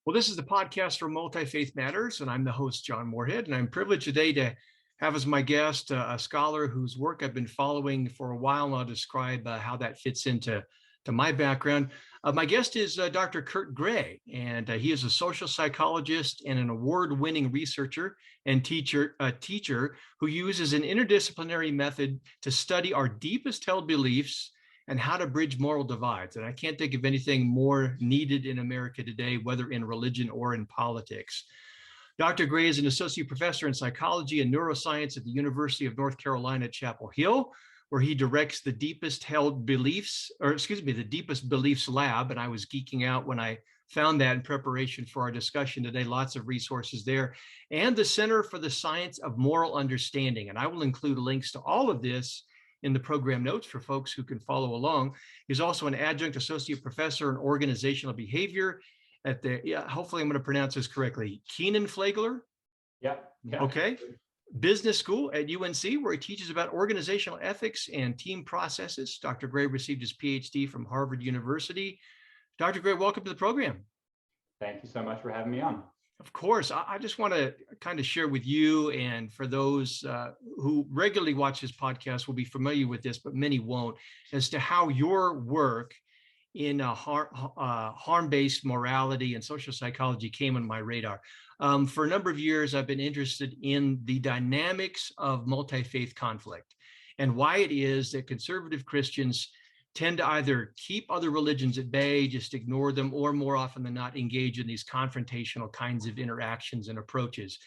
Well, this is the podcast for Multi-Faith Matters, and I'm the host, John Moorhead, and I'm privileged today to have as my guest a scholar whose work I've been following for a while, and I'll describe how that fits into my background. My guest is Dr. Kurt Gray, and he is a social psychologist and an award-winning researcher and teacher who uses an interdisciplinary method to study our deepest held beliefs and how to bridge moral divides. And I can't think of anything more needed in America today, whether in religion or in politics. Dr. Gray is an associate professor in psychology and neuroscience at the University of North Carolina at Chapel Hill, where he directs the deepest beliefs lab. And I was geeking out when I found that in preparation for our discussion today. Lots of resources there. And the Center for the Science of Moral Understanding. And I will include links to all of this in the program notes for folks who can follow along. He's also an adjunct associate professor in organizational behavior at the, hopefully I'm going to pronounce this correctly, Kenan-Flagler? Yeah. Okay. Business School at UNC, where he teaches about organizational ethics and team processes. Dr. Gray received his PhD from Harvard University. Dr. Gray, welcome to the program. Thank you so much for having me on. Of course. I just want to kind of share with you, and for those who regularly watch this podcast will be familiar with this, but many won't, as to how your work in harm-based morality and social psychology came on my radar. For a number of years, I've been interested in the dynamics of multi-faith conflict and why it is that conservative Christians tend to either keep other religions at bay, just ignore them, or more often than not, engage in these confrontational kinds of interactions and approaches.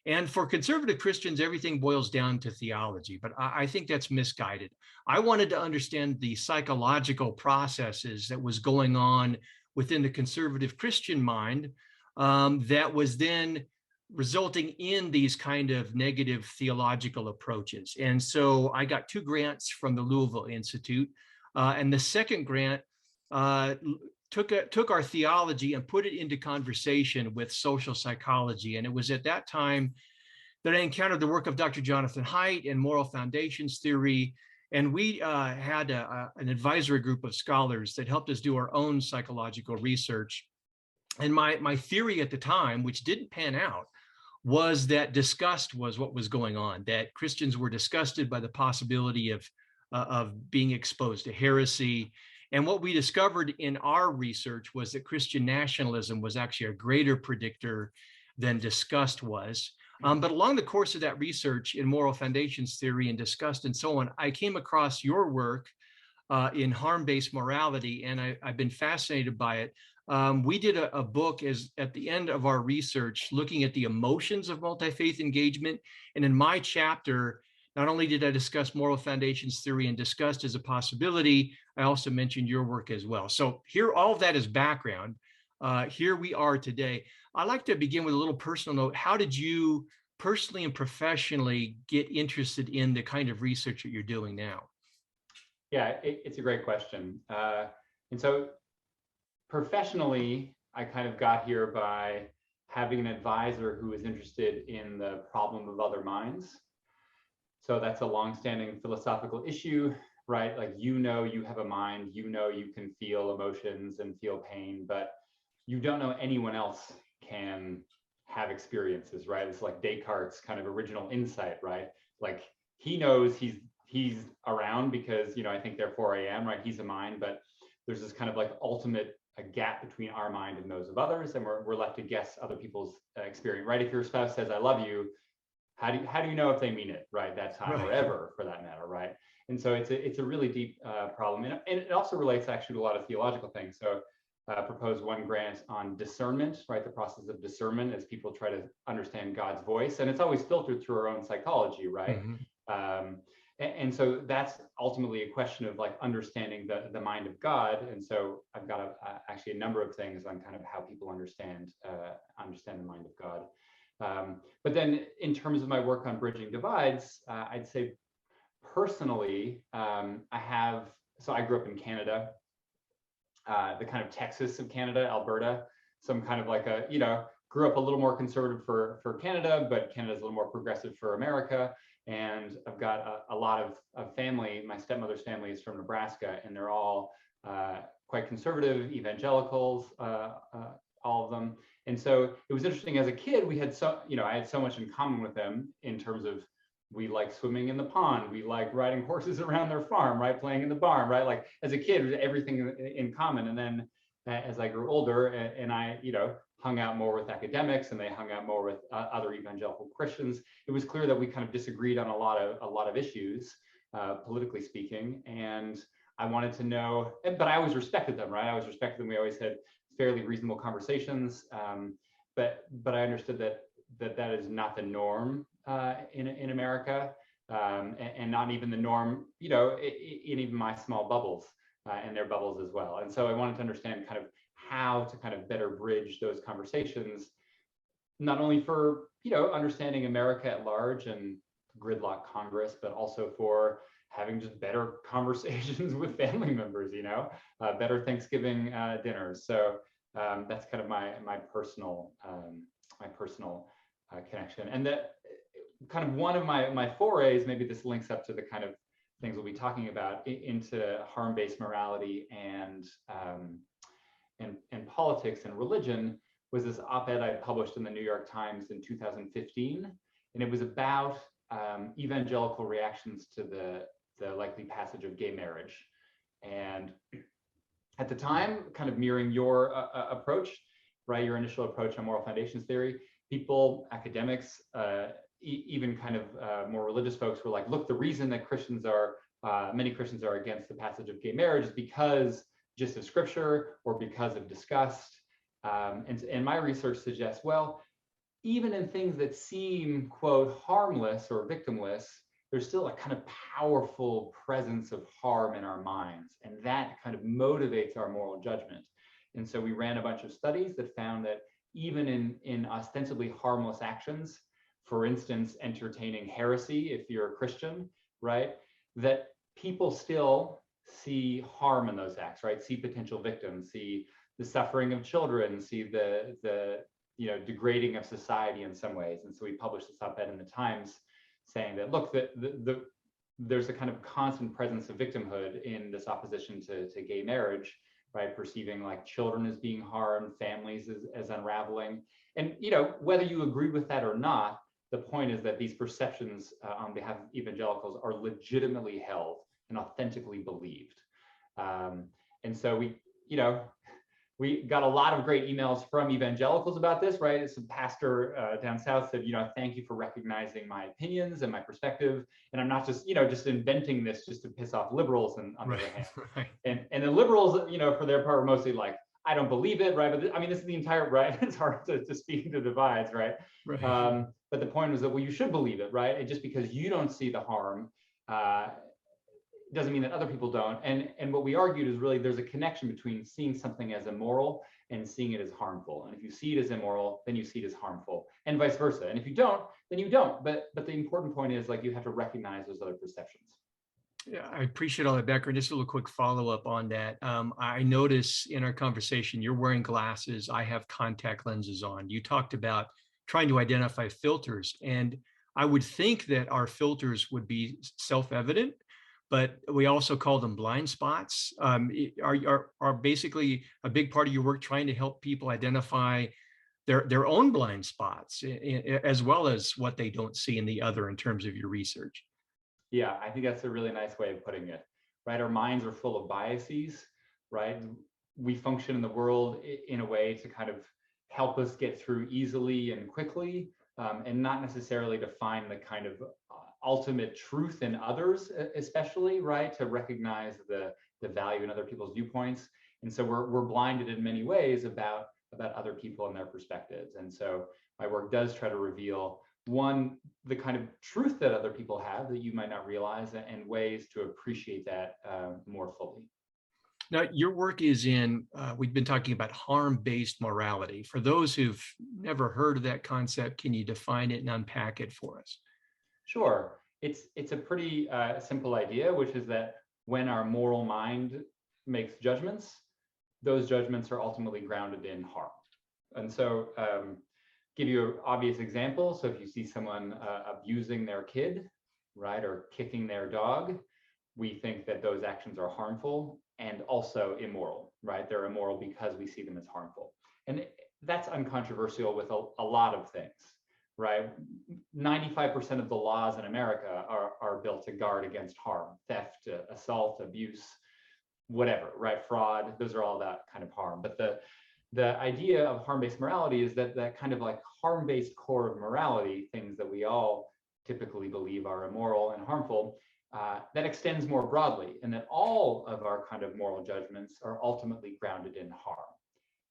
And for conservative Christians, everything boils down to theology, but I think that's misguided. I wanted to understand the psychological processes that was going on within the conservative Christian mind that was then resulting in these kind of negative theological approaches. And so I got 2 grants from the Louisville Institute. And the second grant took our theology and put it into conversation with social psychology. And it was at that time that I encountered the work of Dr. Jonathan Haidt and moral foundations theory. And we had an advisory group of scholars that helped us do our own psychological research. And my theory at the time, which didn't pan out, was that disgust was what was going on, that Christians were disgusted by the possibility of being exposed to heresy. And what we discovered in our research was that Christian nationalism was actually a greater predictor than disgust was. But along the course of that research in moral foundations theory and disgust and so on, I came across your work in harm-based morality, and I've been fascinated by it. We did a book at the end of our research looking at the emotions of multi-faith engagement. And in my chapter, not only did I discuss moral foundations theory and disgust as a possibility, I also mentioned your work as well. So here, all of that is background. Here we are today. I'd like to begin with a little personal note. How did you personally and professionally get interested in the kind of research that you're doing now? Yeah, it's a great question. And so professionally, I kind of got here by having an advisor who was interested in the problem of other minds. So that's a longstanding philosophical issue, right? Like, you have a mind, you can feel emotions and feel pain, but you don't know anyone else can have experiences, right? It's like Descartes' kind of original insight, right? Like, he knows he's around because, I think therefore I am, right? He's a mind, but there's this kind of like ultimate gap between our mind and those of others, and we're left to guess other people's experience, right? If your spouse says, "I love you," how do you know if they mean it, right? That time, Right. or ever for that matter, right? And so it's a really deep problem, and it also relates actually to a lot of theological things. So proposed 1 grant on discernment, right? The process of discernment as people try to understand God's voice, and it's always filtered through our own psychology, right? Mm-hmm. And so that's ultimately a question of like understanding the mind of God. And so I've got actually a number of things on kind of how people understand the mind of God. But then in terms of my work on bridging divides, I'd say personally, I grew up in Canada, the kind of Texas of Canada, Alberta, some kind of like grew up a little more conservative for Canada, but Canada's a little more progressive for America. And I've got a lot of family. My stepmother's family is from Nebraska, and they're all quite conservative, evangelicals, all of them. And so it was interesting as a kid, we had I had so much in common with them in terms of we like swimming in the pond, we like riding horses around their farm, right? Playing in the barn, right? Like as a kid, everything in common. And then as I grew older and I, hung out more with academics and they hung out more with other evangelical Christians, it was clear that we kind of disagreed on a lot of issues, politically speaking. And I wanted to know, but I always respected them, right? I always respected them. We always had fairly reasonable conversations, but I understood that is not the norm in America, and not even the norm, in even my small bubbles and their bubbles as well. And so I wanted to understand kind of how to kind of better bridge those conversations, not only for understanding America at large and gridlock Congress, but also for having just better conversations with family members, better Thanksgiving dinners. So that's kind of my personal connection. And that kind of one of my forays, maybe this links up to the kind of things we'll be talking about into harm-based morality and politics and religion, was this op-ed I published in the New York Times in 2015, and it was about evangelical reactions to the likely passage of gay marriage. And at the time, kind of mirroring your approach, right, your initial approach on moral foundations theory, people, academics, even kind of more religious folks were like, look, the reason that many Christians are against the passage of gay marriage is because just of scripture or because of disgust. And my research suggests, well, even in things that seem, quote, harmless or victimless, there's still a kind of powerful presence of harm in our minds. And that kind of motivates our moral judgment. And so we ran a bunch of studies that found that even in ostensibly harmless actions, for instance, entertaining heresy, if you're a Christian, right, that people still see harm in those acts, right? See potential victims, see the suffering of children, see the degrading of society in some ways. And so we published this op-ed in the Times saying that, look, there's a kind of constant presence of victimhood in this opposition to gay marriage, right? Perceiving like children as being harmed, families as unraveling. And, whether you agree with that or not, the point is that these perceptions on behalf of evangelicals are legitimately held and authentically believed. And so we got a lot of great emails from evangelicals about this, right? Some pastor down south said, thank you for recognizing my opinions and my perspective. And I'm not just, just inventing this just to piss off liberals on the other hand. Right. And the liberals, for their part, were mostly like, I don't believe it, right? But I mean, this is the entire, right? It's hard to speak to divides, right? Right. But the point was that, well, you should believe it, right? And just because you don't see the harm, doesn't mean that other people don't. And what we argued is really there's a connection between seeing something as immoral and seeing it as harmful. And if you see it as immoral, then you see it as harmful, and vice versa. And if you don't, then you don't. But the important point is, like, you have to recognize those other perceptions. Yeah, I appreciate all that background. Just a little quick follow-up on that. I notice in our conversation, you're wearing glasses. I have contact lenses on. You talked about trying to identify filters. And I would think that our filters would be self-evident, but we also call them blind spots. Are basically a big part of your work trying to help people identify their own blind spots, as well as what they don't see in the other in terms of your research? Yeah, I think that's a really nice way of putting it, right? Our minds are full of biases, right? We function in the world in a way to kind of help us get through easily and quickly, and not necessarily to find the kind of ultimate truth in others, especially, right? To recognize the value in other people's viewpoints. And so we're blinded in many ways about other people and their perspectives. And so my work does try to reveal, one, the kind of truth that other people have that you might not realize, and ways to appreciate that more fully. Now, your work is in, we've been talking about harm-based morality. For those who've never heard of that concept, can you define it and unpack it for us? Sure. It's a pretty simple idea, which is that when our moral mind makes judgments, those judgments are ultimately grounded in harm. And so, give you an obvious example. So if you see someone abusing their kid, right, or kicking their dog, we think that those actions are harmful and also immoral, right? They're immoral because we see them as harmful. And that's uncontroversial with a lot of things, right? 95% of the laws in America are built to guard against harm, theft, assault, abuse, whatever, right? Fraud, those are all that kind of harm. But the idea of harm-based morality is that kind of like harm-based core of morality, things that we all typically believe are immoral and harmful, that extends more broadly, and that all of our kind of moral judgments are ultimately grounded in harm.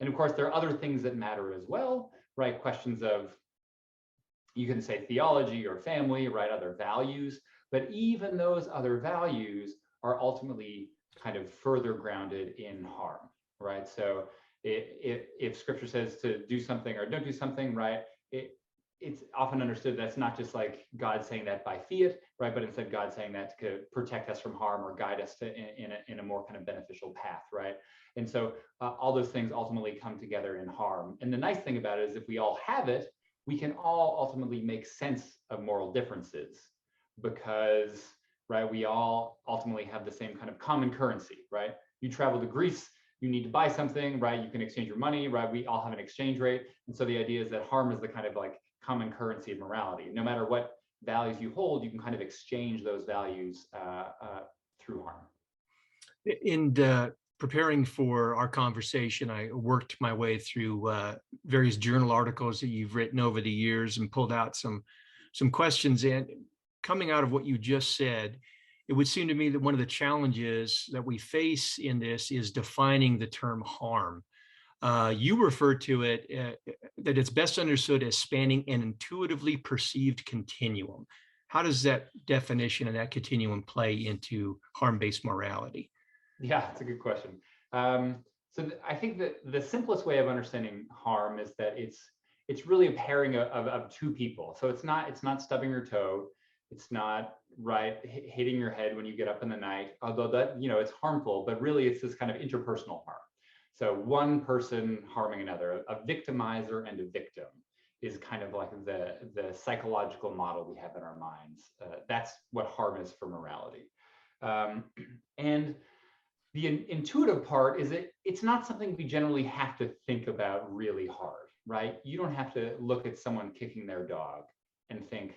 And of course, there are other things that matter as well, right? Questions of, you can say theology or family, right? Other values, but even those other values are ultimately kind of further grounded in harm, right? So if scripture says to do something or don't do something, right? It's often understood that's not just like God saying that by fiat, right? But instead God saying that to protect us from harm or guide us to in a more kind of beneficial path, right? And so all those things ultimately come together in harm. And the nice thing about it is if we all have it, we can all ultimately make sense of moral differences because, right, we all ultimately have the same kind of common currency, right? You travel to Greece, you need to buy something, right? You can exchange your money, right? We all have an exchange rate. And so the idea is that harm is the kind of like common currency of morality. No matter what values you hold, you can kind of exchange those values through harm. In preparing for our conversation, I worked my way through various journal articles that you've written over the years and pulled out some questions. And coming out of what you just said, it would seem to me that one of the challenges that we face in this is defining the term harm. You refer to it that it's best understood as spanning an intuitively perceived continuum. How does that definition and that continuum play into harm-based morality? Yeah, it's a good question. I think that the simplest way of understanding harm is that it's really a pairing of two people. So it's not stubbing your toe. It's not right hitting your head when you get up in the night, although that, it's harmful, but really it's this kind of interpersonal harm. So one person harming another, a victimizer and a victim is kind of like the psychological model we have in our minds. That's what harm is for morality. And the intuitive part is it's not something we generally have to think about really hard, right? You don't have to look at someone kicking their dog and think,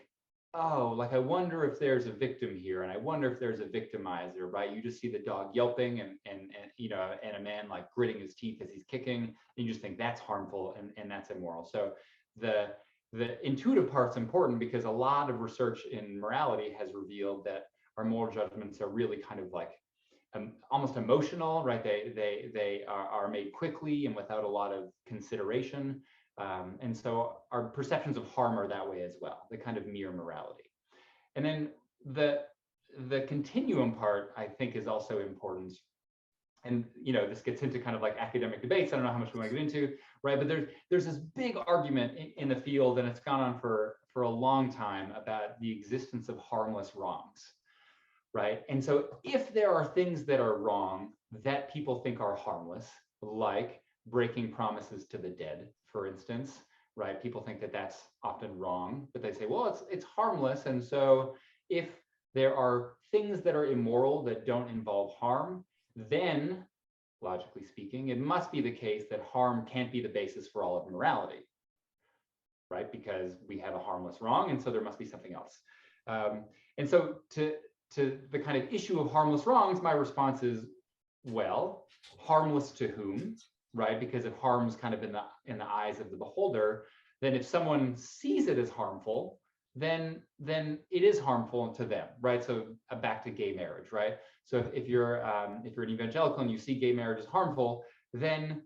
oh, like I wonder if there's a victim here, and I wonder if there's a victimizer, right? You just see the dog yelping and a man like gritting his teeth as he's kicking, and you just think that's harmful and that's immoral. So the intuitive part's important because a lot of research in morality has revealed that our moral judgments are really kind of like almost emotional, right? They are made quickly and without a lot of consideration. And so our perceptions of harm are that way as well. They kind of mirror morality. And then the continuum part, I think, is also important. And this gets into kind of like academic debates. I don't know how much we want to get into, right? But there's this big argument in the field, and it's gone on for a long time, about the existence of harmless wrongs, right? And so if there are things that are wrong that people think are harmless, like breaking promises to the dead, for instance, right? People think that that's often wrong, but they say, well, it's harmless. And so if there are things that are immoral that don't involve harm, then logically speaking, it must be the case that harm can't be the basis for all of morality, right? Because we have a harmless wrong, and so there must be something else. And so to the kind of issue of harmless wrongs, my response is, well, harmless to whom, right? Because if harm's kind of in the eyes of the beholder, then if someone sees it as harmful, then it is harmful to them, right? So back to gay marriage, right? So if you're an evangelical and you see gay marriage as harmful, then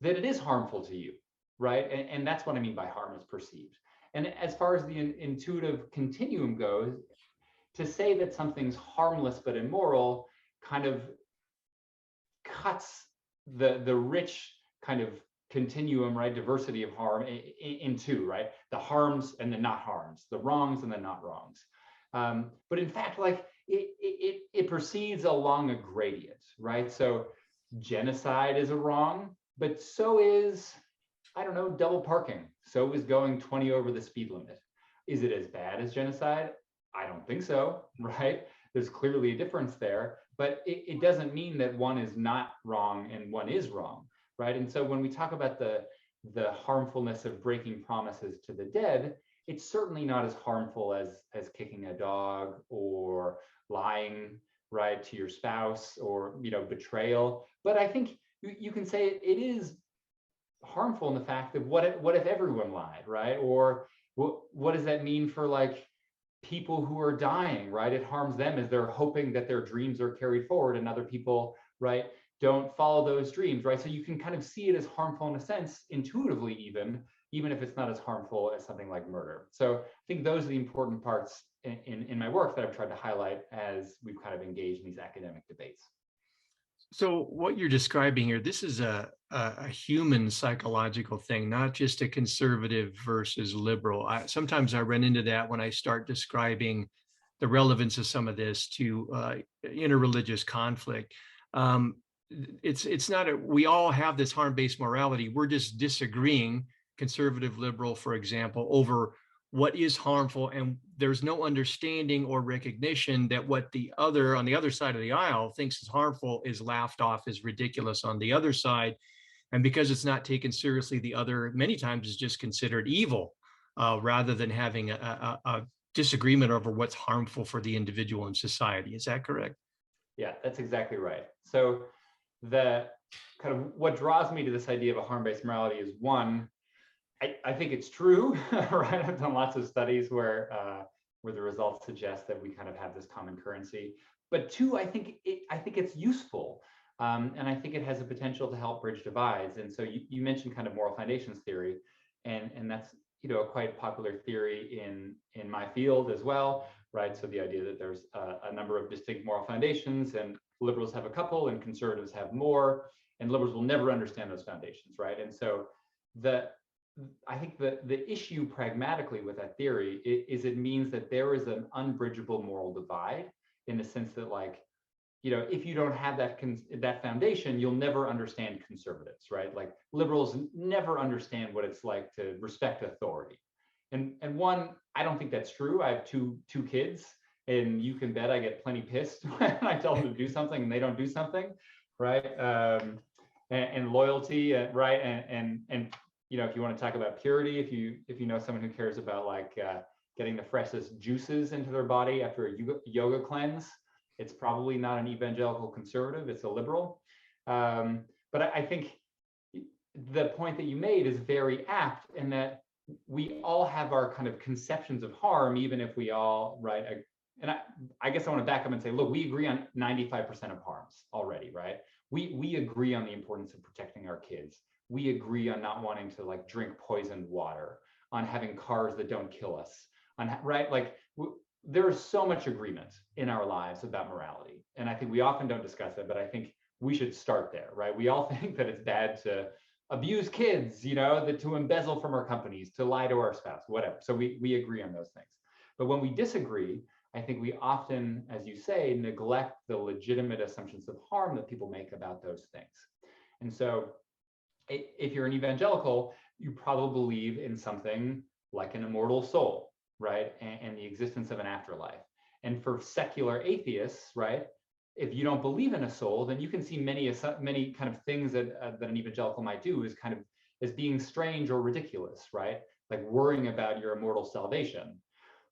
it is harmful to you, right? And that's what I mean by harm is perceived. And as far as the intuitive continuum goes, to say that something's harmless but immoral kind of cuts the rich kind of continuum, right, diversity of harm in two, right? The harms and the not harms, the wrongs and the not wrongs. But in fact, like it proceeds along a gradient, right? So genocide is a wrong, but so is, I don't know, double parking. So is going 20 over the speed limit. Is it as bad as genocide? I don't think so, right? There's clearly a difference there, but it doesn't mean that one is not wrong and one is wrong, right? And so when we talk about the the harmfulness of breaking promises to the dead, it's certainly not as harmful as kicking a dog or lying, right, to your spouse, or betrayal. But I think you can say it is harmful in the fact that what if everyone lied, right? Or what does that mean for like people who are dying, right? It harms them as they're hoping that their dreams are carried forward, and other people, right, don't follow those dreams, right? So you can kind of see it as harmful in a sense, intuitively, even if it's not as harmful as something like murder. So I think those are the important parts in my work that I've tried to highlight as we've kind of engaged in these academic debates. So what you're describing here, this is a human psychological thing, not just a conservative versus liberal. Sometimes I run into that when I start describing the relevance of some of this to interreligious conflict. It's not we all have this harm-based morality. We're just disagreeing, conservative, liberal, for example, over what is harmful, and there's no understanding or recognition that what the other on the other side of the aisle thinks is harmful is laughed off as ridiculous on the other side. And because it's not taken seriously, the other many times is just considered evil, rather than having a disagreement over what's harmful for the individual and society. Is that correct? Yeah, that's exactly right. So the kind of what draws me to this idea of a harm-based morality is, one, I think it's true, right? I've done lots of studies where the results suggest that we kind of have this common currency. But two, I think it's useful, and I think it has a potential to help bridge divides. And so you mentioned kind of moral foundations theory, and that's a quite popular theory in my field as well, right? So the idea that there's a number of distinct moral foundations, and liberals have a couple, and conservatives have more, and liberals will never understand those foundations, right? And so I think the issue pragmatically with that theory is it means that there is an unbridgeable moral divide, in the sense that, like, if you don't have that foundation, you'll never understand conservatives, right? Like, liberals never understand what it's like to respect authority. And one, I don't think that's true. I have two kids, and you can bet I get plenty pissed when I tell them to do something and they don't do something, right? And loyalty, right? And if you want to talk about purity, if you know someone who cares about like getting the freshest juices into their body after a yoga cleanse, it's probably not an evangelical conservative, it's a liberal. But I think the point that you made is very apt, in that we all have our kind of conceptions of harm, even if we all, right? And I guess I want to back up and say, look, we agree on 95% of harms already, right? We agree on the importance of protecting our kids. We agree on not wanting to like drink poisoned water, on having cars that don't kill us, right? Like there's so much agreement in our lives about morality. And I think we often don't discuss it, but I think we should start there, right? We all think that it's bad to abuse kids, to embezzle from our companies, to lie to our spouse, whatever. So we agree on those things. But when we disagree, I think we often, as you say, neglect the legitimate assumptions of harm that people make about those things. And so if you're an evangelical, you probably believe in something like an immortal soul, right? And the existence of an afterlife. And for secular atheists, right, if you don't believe in a soul, then you can see many kind of things that an evangelical might do as being strange or ridiculous, right? Like worrying about your immortal salvation.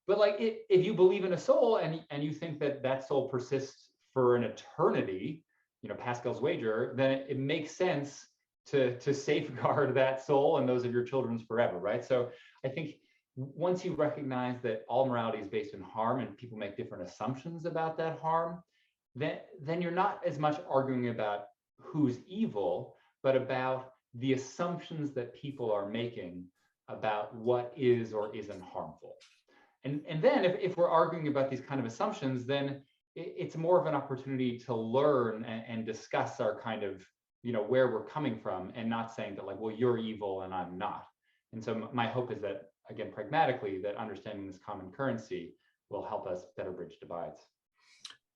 But like if you believe in a soul and you think that soul persists for an eternity, Pascal's wager, then it makes sense to safeguard that soul and those of your children's forever, right? So I think once you recognize that all morality is based in harm and people make different assumptions about that harm, then you're not as much arguing about who's evil, but about the assumptions that people are making about what is or isn't harmful. And then if we're arguing about these kind of assumptions, then it's more of an opportunity to learn and discuss our kind of, where we're coming from, and not saying that like, well, you're evil and I'm not. And so my hope is that, again, pragmatically, that understanding this common currency will help us better bridge divides.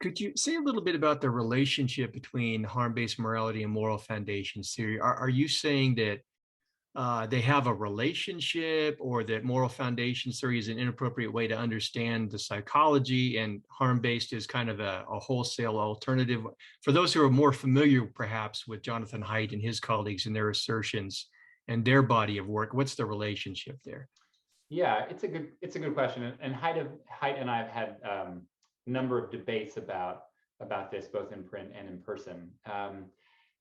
Could you say a little bit about the relationship between harm-based morality and moral foundations theory? Are you saying that they have a relationship, or that moral foundations theory is an inappropriate way to understand the psychology, and harm-based is kind of a wholesale alternative? For those who are more familiar, perhaps, with Jonathan Haidt and his colleagues and their assertions, and their body of work? What's the relationship there? Yeah, it's a good question. And Height and I have had a number of debates about this, both in print and in person.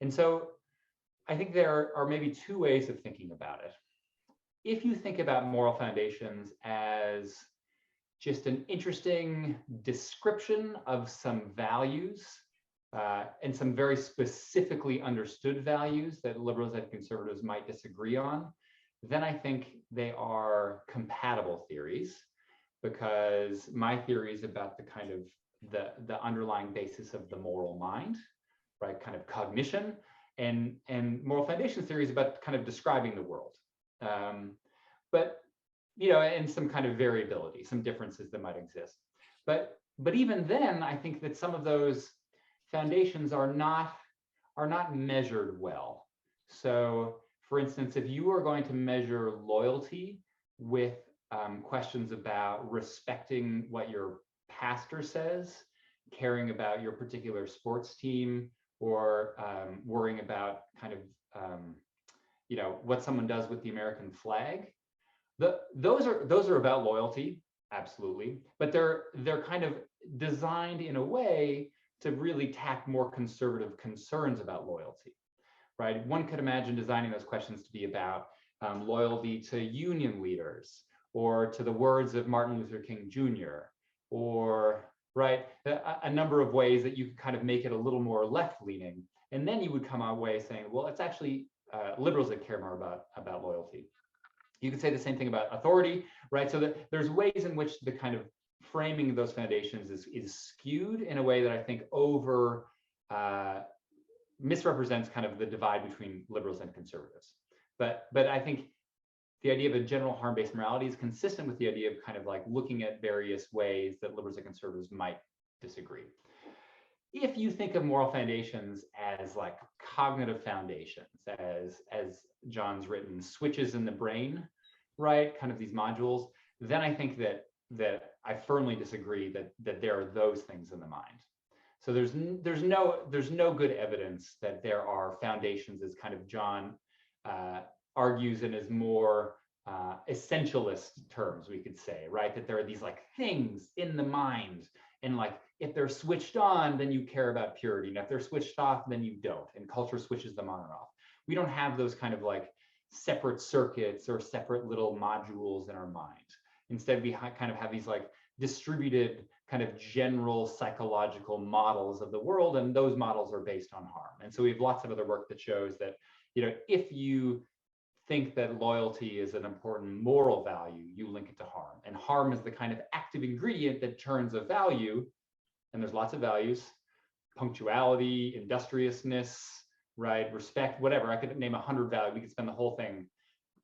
And so I think there are maybe two ways of thinking about it. If you think about moral foundations as just an interesting description of some values, and some very specifically understood values that liberals and conservatives might disagree on, then I think they are compatible theories, because my theory is about the kind of the underlying basis of the moral mind, right? Kind of cognition, and moral foundations theory is about kind of describing the world. But and some kind of variability, some differences that might exist. But even then, I think that some of those foundations are not measured well. So, for instance, if you are going to measure loyalty with questions about respecting what your pastor says, caring about your particular sports team, or worrying about kind of what someone does with the American flag, those are about loyalty, absolutely, but they're kind of designed in a way to really tack more conservative concerns about loyalty, right? One could imagine designing those questions to be about loyalty to union leaders, or to the words of Martin Luther King Jr., or right, a number of ways that you could kind of make it a little more left-leaning, and then you would come away saying, well, it's actually liberals that care more about loyalty. You could say the same thing about authority, right? So that there's ways in which the kind of framing of those foundations is skewed in a way that I think misrepresents kind of the divide between liberals and conservatives. But I think the idea of a general harm-based morality is consistent with the idea of kind of like looking at various ways that liberals and conservatives might disagree. If you think of moral foundations as like cognitive foundations, as John's written, switches in the brain, right? Kind of these modules, then I think that I firmly disagree that there are those things in the mind. So there's no good evidence that there are foundations, as kind of John argues in his more essentialist terms, we could say, right? That there are these like things in the mind, and like if they're switched on, then you care about purity, and if they're switched off, then you don't, and culture switches them on and off. We don't have those kind of like separate circuits or separate little modules in our mind. Instead, we kind of have these like distributed kind of general psychological models of the world, and those models are based on harm. And so we have lots of other work that shows that, if you think that loyalty is an important moral value, you link it to harm. And harm is the kind of active ingredient that turns a value, and there's lots of values, punctuality, industriousness, right, respect, whatever. I could name 100 values. We could spend the whole thing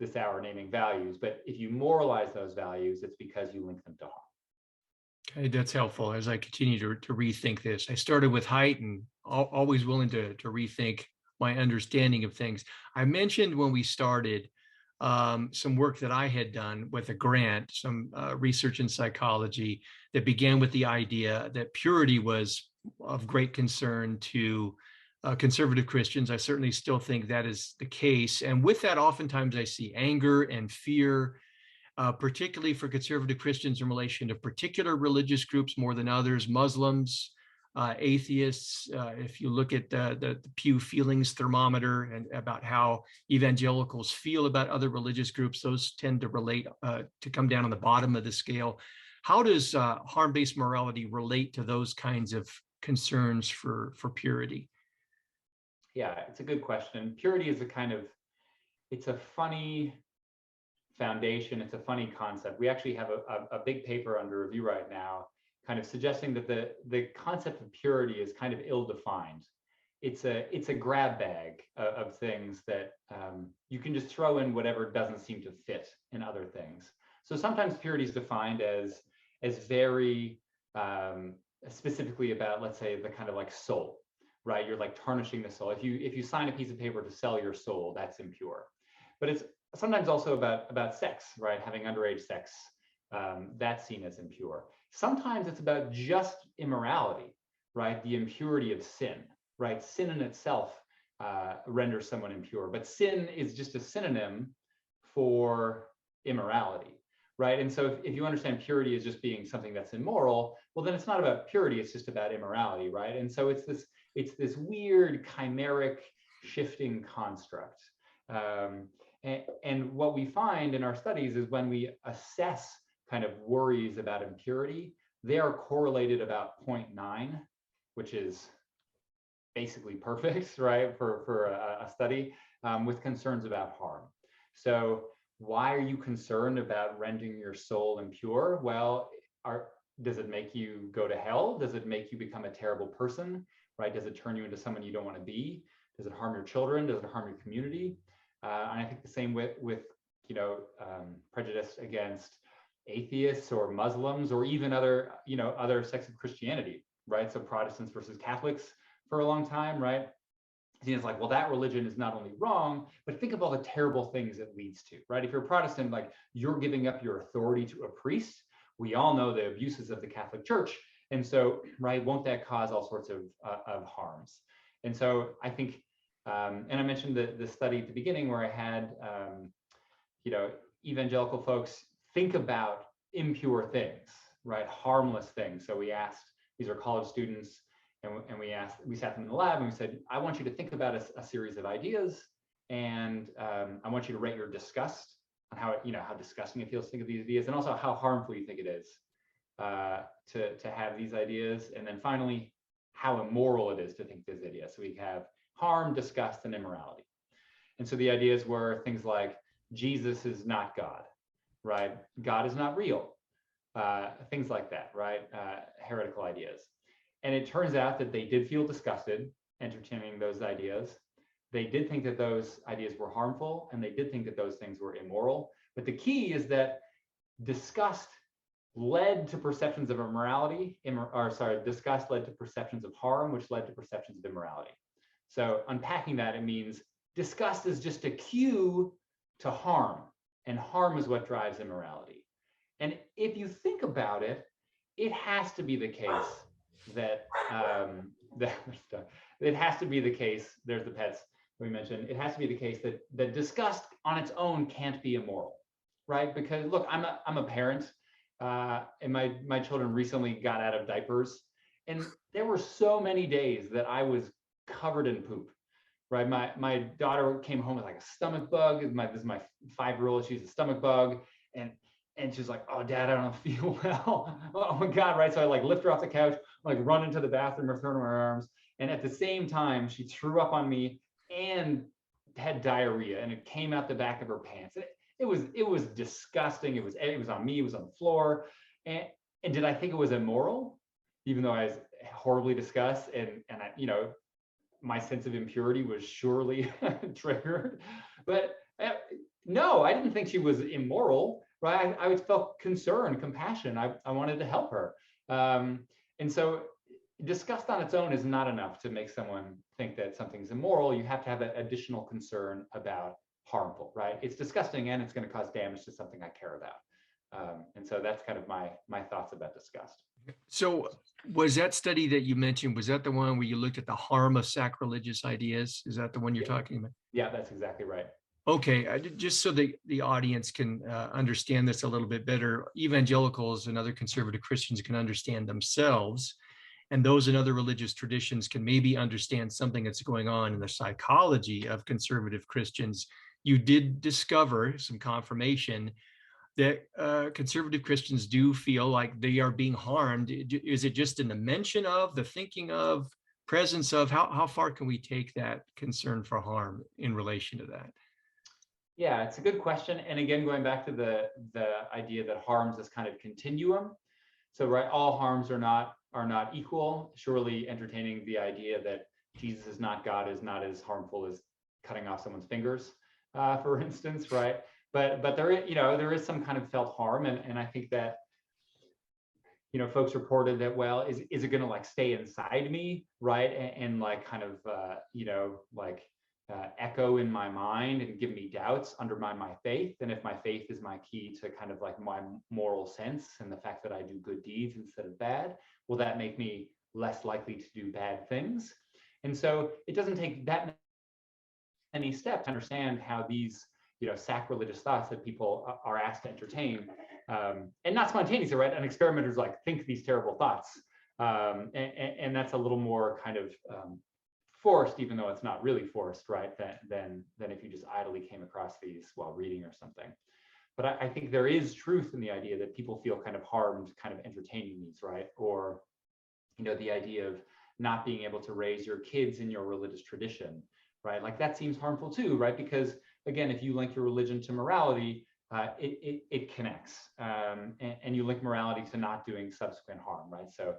this hour naming values, but if you moralize those values, it's because you link them to harm. Okay, that's helpful as I continue to rethink this. I started with Height, and always willing to rethink my understanding of things. I mentioned when we started some work that I had done with a grant, some research in psychology that began with the idea that purity was of great concern to conservative Christians. I certainly still think that is the case. And with that, oftentimes I see anger and fear, particularly for conservative Christians in relation to particular religious groups more than others, Muslims, atheists. If you look at the Pew Feelings Thermometer and about how evangelicals feel about other religious groups, those tend to relate to come down on the bottom of the scale. How does harm-based morality relate to those kinds of concerns for purity? Yeah, it's a good question. Purity is it's a funny foundation. It's a funny concept. We actually have a big paper under review right now, kind of suggesting that the concept of purity is kind of ill-defined. It's a grab bag of things that you can just throw in whatever doesn't seem to fit in other things. So sometimes purity is defined as very specifically about, let's say, the kind of like soul, right? You're like tarnishing the soul. If you sign a piece of paper to sell your soul, that's impure. But it's sometimes also about sex, right? Having underage sex, that's seen as impure. Sometimes it's about just immorality, right? The impurity of sin, right? Sin in itself renders someone impure. But sin is just a synonym for immorality, right? And so if you understand purity as just being something that's immoral, well, then it's not about purity, it's just about immorality, right? And so it's this weird chimeric shifting construct. And what we find in our studies is when we assess kind of worries about impurity, they are correlated about 0.9, which is basically perfect, right, for a study, with concerns about harm. So why are you concerned about rendering your soul impure? Well, does it make you go to hell? Does it make you become a terrible person, right? Does it turn you into someone you don't want to be? Does it harm your children? Does it harm your community? And I think the same with prejudice against atheists or Muslims or even other sects of Christianity, right? So Protestants versus Catholics for a long time, right? It's like, well, that religion is not only wrong, but think of all the terrible things it leads to, right? If you're a Protestant, like you're giving up your authority to a priest. We all know the abuses of the Catholic Church. And so, right, won't that cause all sorts of harms? And so I think, and I mentioned the study at the beginning where I had, evangelical folks think about impure things, right? Harmless things. So we asked, these are college students, and we sat them in the lab and we said, I want you to think about a series of ideas, and I want you to rate your disgust on how disgusting it feels to think of these ideas, and also how harmful you think it is to have these ideas, and then finally, how immoral it is to think these ideas. So we have harm, disgust, and immorality. And so the ideas were things like Jesus is not God, right? God is not real, things like that, right? Heretical ideas. And it turns out that they did feel disgusted entertaining those ideas. They did think that those ideas were harmful, and they did think that those things were immoral. But the key is that disgust led to perceptions of immorality, disgust led to perceptions of harm, which led to perceptions of immorality. So unpacking that, it means disgust is just a cue to harm, and harm is what drives immorality. And if you think about it, it has to be the case that it has to be the case. There's the pets we mentioned. It has to be the case that disgust on its own can't be immoral, right? Because look, I'm a parent, and my children recently got out of diapers, and there were so many days that I was covered in poop, right? My daughter came home with like a stomach bug. This is my 5-year-old. She's a stomach bug, and she's like, oh, Dad, I don't feel well. Oh my God, right? So I like lift her off the couch, like run into the bathroom or throw her in my arms. And at the same time, she threw up on me and had diarrhea, and it came out the back of her pants. It was disgusting. It was on me, it was on the floor. And did I think it was immoral? Even though I was horribly disgusted, and I, my sense of impurity was surely triggered. But no, I didn't think she was immoral. Right, I felt concern, compassion. I wanted to help her, and so disgust on its own is not enough to make someone think that something's immoral. You have to have that additional concern about harmful. Right, it's disgusting and it's going to cause damage to something I care about, and so that's kind of my thoughts about disgust. So was that study that you mentioned, was that the one where you looked at the harm of sacrilegious ideas? Is that the one you're talking about? Yeah, that's exactly right. Okay, just so the audience can understand this a little bit better, evangelicals and other conservative Christians can understand themselves, and those in other religious traditions can maybe understand something that's going on in the psychology of conservative Christians. You did discover some confirmation that conservative Christians do feel like they are being harmed. Is it just in the mention of, the thinking of, presence of? How far can we take that concern for harm in relation to that? Yeah, it's a good question. And again, going back to the idea that harms is kind of continuum. So, right, all harms are not equal. Surely entertaining the idea that Jesus is not God is not as harmful as cutting off someone's fingers, for instance, right? But there is some kind of felt harm, and I think that folks reported that, well, is it going to like stay inside me, right, and like kind of echo in my mind and give me doubts, undermine my faith. And if my faith is my key to kind of like my moral sense and the fact that I do good deeds instead of bad, will that make me less likely to do bad things? And so it doesn't take that any step to understand how these, sacrilegious thoughts that people are asked to entertain, and not spontaneously, right? An experimenter's like, think these terrible thoughts. And that's a little more kind of forced, even though it's not really forced, right? Than if you just idly came across these while reading or something. But I think there is truth in the idea that people feel kind of harmed, kind of entertaining these, right? Or, the idea of not being able to raise your kids in your religious tradition, right? Like that seems harmful too, right? Because again, if you link your religion to morality, it connects, and you link morality to not doing subsequent harm, right? So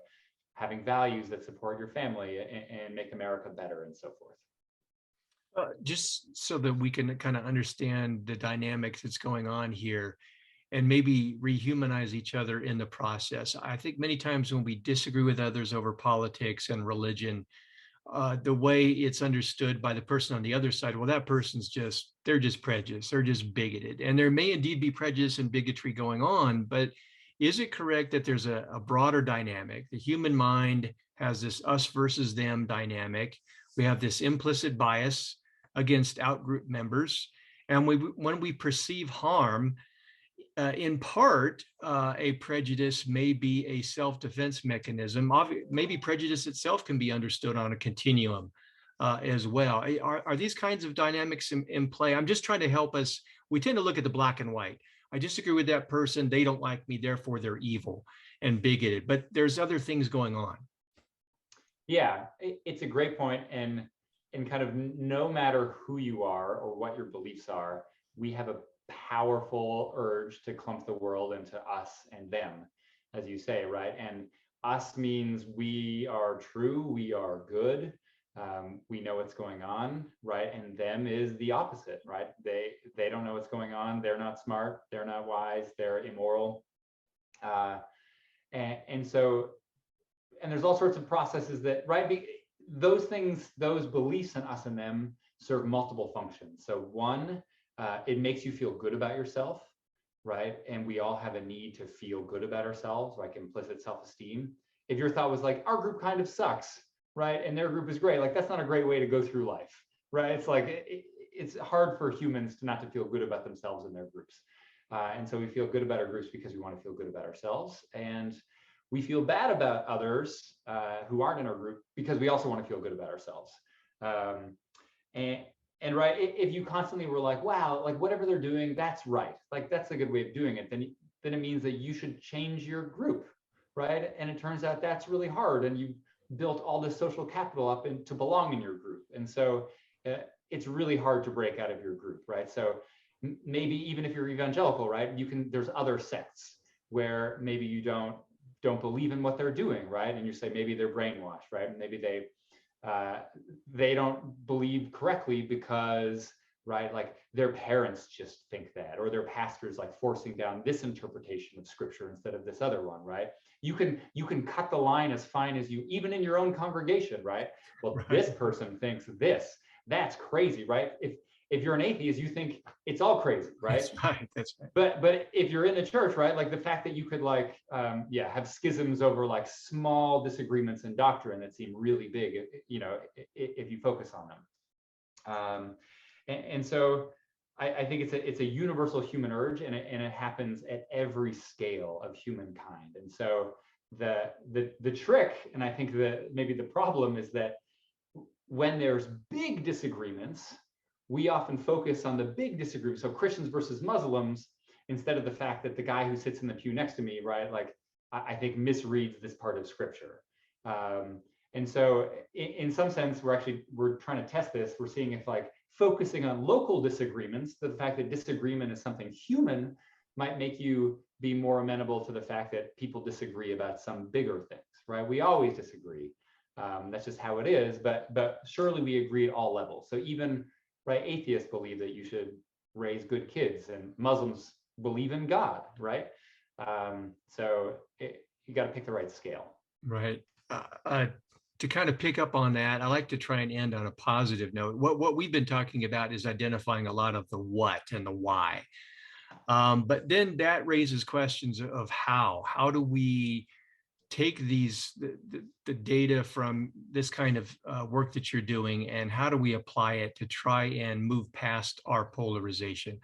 having values that support your family and make America better and so forth. Just so that we can kind of understand the dynamics that's going on here and maybe rehumanize each other in the process. I think many times when we disagree with others over politics and religion, the way it's understood by the person on the other side, well, that person's they're just prejudiced, they're just bigoted. And there may indeed be prejudice and bigotry going on, but is it correct that there's a broader dynamic? The human mind has this us versus them dynamic. We have this implicit bias against outgroup members. And when we perceive harm, in part, a prejudice may be a self-defense mechanism. Maybe prejudice itself can be understood on a continuum as well. Are these kinds of dynamics in play? I'm just trying to help us. We tend to look at the black and white. I disagree with that person. They don't like me, therefore they're evil and bigoted. But there's other things going on. Yeah, it's a great point. And kind of no matter who you are or what your beliefs are, we have a powerful urge to clump the world into us and them, as you say, right? And us means we are true, we are good, we know what's going on, right? And them is the opposite, right? They don't know what's going on, they're not smart, they're not wise, they're immoral. And so, and there's all sorts of processes that, right? Those things, those beliefs in us and them serve multiple functions. So one, it makes you feel good about yourself, right? And we all have a need to feel good about ourselves, like implicit self-esteem. If your thought was like, our group kind of sucks, right? And their group is great, like that's not a great way to go through life, right? It's like, it's hard for humans to not to feel good about themselves and their groups. And so we feel good about our groups because we want to feel good about ourselves. And we feel bad about others who aren't in our group because we also want to feel good about ourselves. And right, if you constantly were like, wow, like whatever they're doing, that's right. Like that's a good way of doing it. Then it means that you should change your group, right? And it turns out that's really hard. And you built all this social capital up to belong in your group. And so it's really hard to break out of your group, right? So maybe even if you're evangelical, right, there's other sects where maybe you don't believe in what they're doing, right? And you say maybe they're brainwashed, right? And maybe they don't believe correctly because, right, like their parents just think that, or their pastor's like forcing down this interpretation of scripture instead of this other one, right? You can cut the line as fine as you, even in your own congregation, right? Well, right. This person thinks this, that's crazy, right? If you're an atheist, you think it's all crazy, right? That's right. That's right. But if you're in the church, right, like the fact that you could like, have schisms over like small disagreements in doctrine that seem really big, if you focus on them. And so I think it's a universal human urge, and it happens at every scale of humankind. And so the trick, and I think that maybe the problem is that when there's big disagreements, we often focus on the big disagreement. So Christians versus Muslims, instead of the fact that the guy who sits in the pew next to me, right, like I think misreads this part of scripture. And so in some sense, we're trying to test this. We're seeing if like focusing on local disagreements, the fact that disagreement is something human might make you be more amenable to the fact that people disagree about some bigger things, right? We always disagree. That's just how it is, but surely we agree at all levels. So even, right, atheists believe that you should raise good kids, and Muslims believe in God, right? So you got to pick the right scale. Right. To kind of pick up on that, I like to try and end on a positive note. What we've been talking about is identifying a lot of the what and the why. But then that raises questions of how. How do we take the data from this kind of work that you're doing, and how do we apply it to try and move past our polarization?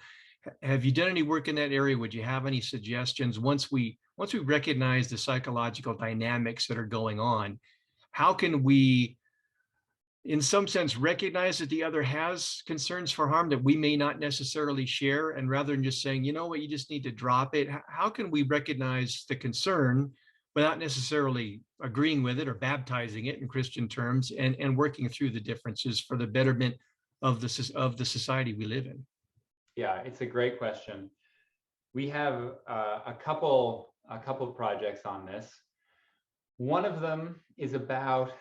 Have you done any work in that area? Would you have any suggestions once we recognize the psychological dynamics that are going on? How can we, in some sense, recognize that the other has concerns for harm that we may not necessarily share, and rather than just saying, you know what, you just need to drop it, how can we recognize the concern without necessarily agreeing with it or baptizing it in Christian terms, and working through the differences for the betterment of the society we live in? Yeah, it's a great question. We have a couple of projects on this. One of them is about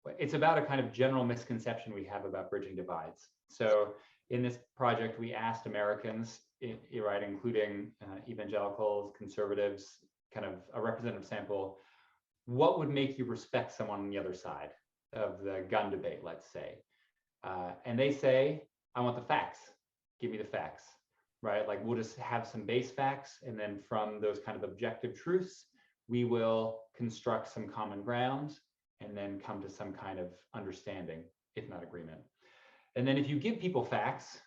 a kind of general misconception we have about bridging divides. So in this project, we asked Americans, right, including evangelicals, conservatives, kind of a representative sample, what would make you respect someone on the other side of the gun debate, let's say. And they say, I want the facts. Give me the facts, right? Like, we'll just have some base facts, and then from those kind of objective truths, we will construct some common ground and then come to some kind of understanding, if not agreement. And then if you give people facts,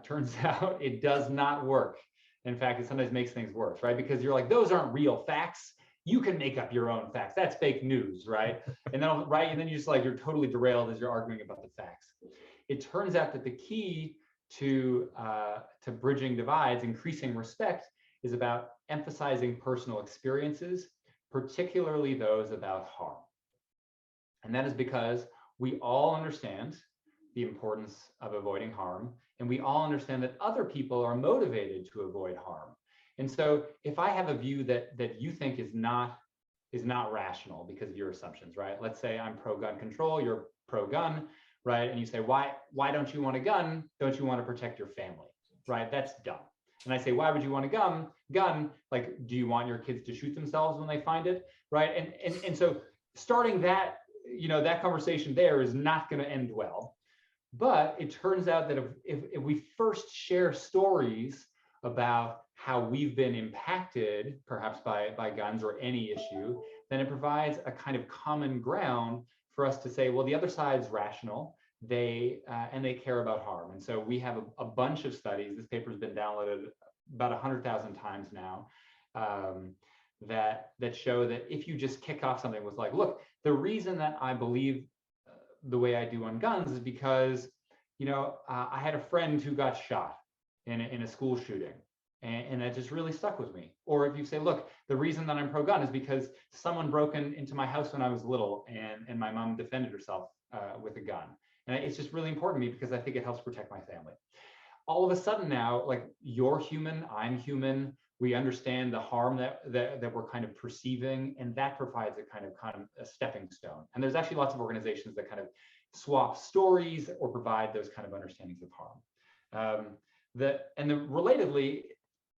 turns out it does not work. In fact, it sometimes makes things worse, right? Because you're like, those aren't real facts. You can make up your own facts. That's fake news, right? And then you just like, you're totally derailed as you're arguing about the facts. It turns out that the key to bridging divides, increasing respect, is about emphasizing personal experiences, particularly those about harm. And that is because we all understand the importance of avoiding harm, and we all understand that other people are motivated to avoid harm. And so if I have a view that you think is not rational because of your assumptions, right? Let's say I'm pro-gun control, you're pro-gun, right? And you say, why don't you want a gun? Don't you want to protect your family, right? That's dumb. And I say, why would you want a gun? Like, do you want your kids to shoot themselves when they find it, right? And so starting that, that conversation there is not going to end well. But it turns out that if we first share stories about how we've been impacted, perhaps by guns or any issue, then it provides a kind of common ground for us to say, well, the other side's rational, and they care about harm. And so we have a bunch of studies. This paper's been downloaded about 100,000 times now, that show that if you just kick off something with like, look, the reason that I believe the way I do on guns is because, I had a friend who got shot in a school shooting, and that just really stuck with me. Or if you say, look, the reason that I'm pro-gun is because someone broke into my house when I was little, and my mom defended herself with a gun. And it's just really important to me because I think it helps protect my family. All of a sudden now, like, you're human, I'm human, we understand the harm that we're kind of perceiving, and that provides a kind of a stepping stone. And there's actually lots of organizations that kind of swap stories or provide those kind of understandings of harm. Relatedly,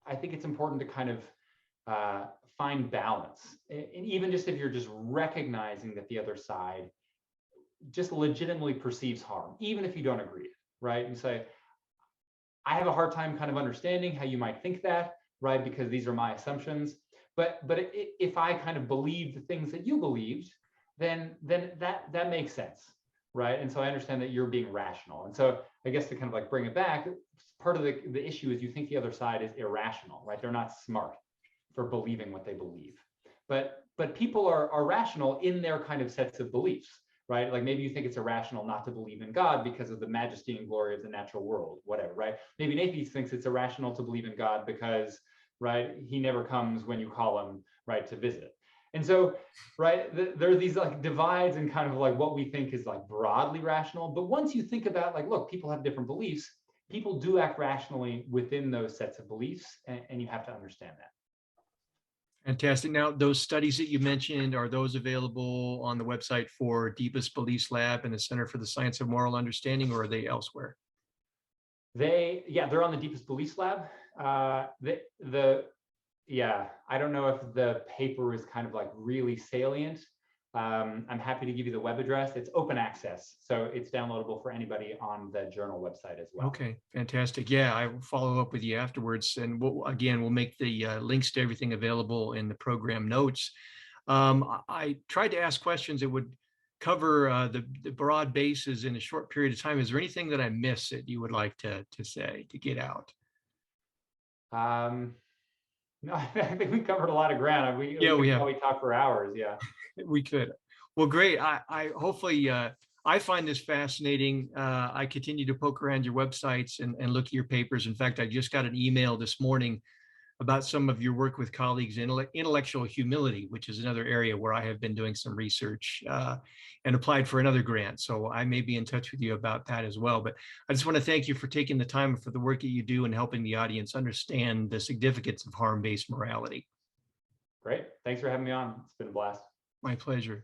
I think it's important to kind of find balance. And even just if you're just recognizing that the other side just legitimately perceives harm, even if you don't agree, right? You say, I have a hard time kind of understanding how you might think that, right? Because these are my assumptions. But if I kind of believe the things that you believed, then that makes sense, right? And so I understand that you're being rational. And so I guess to kind of like bring it back, part of the issue is you think the other side is irrational, right? They're not smart for believing what they believe. But people are rational in their kind of sets of beliefs, right? Like maybe you think it's irrational not to believe in God because of the majesty and glory of the natural world, whatever, right? Maybe an atheist thinks it's irrational to believe in God because, right, he never comes when you call him, right, to visit. And so, right, there are these like divides and kind of like what we think is like broadly rational. But once you think about like, look, people have different beliefs, people do act rationally within those sets of beliefs, and you have to understand that. Fantastic. Now, those studies that you mentioned, are those available on the website for Deepest Beliefs Lab and the Center for the Science of Moral Understanding, or are they elsewhere? They're on the Deepest Beliefs Lab. I don't know if the paper is kind of like really salient. I'm happy to give you the web address. It's open access, so it's downloadable for anybody on the journal website as well. Okay, fantastic. Yeah, I will follow up with you afterwards, and we'll make the links to everything available in the program notes. I tried to ask questions that would cover the broad bases in a short period of time. Is there anything that I missed that you would like to say, to get out? Um, no, I think we covered a lot of ground. We Yeah, we could have. probably talk for hours. Yeah. We could. Well, great. I hopefully I find this fascinating. I continue to poke around your websites and look at your papers. In fact, I just got an email this morning about some of your work with colleagues in intellectual humility, which is another area where I have been doing some research and applied for another grant. So I may be in touch with you about that as well. But I just want to thank you for taking the time for the work that you do and helping the audience understand the significance of harm-based morality. Great. Thanks for having me on. It's been a blast. My pleasure.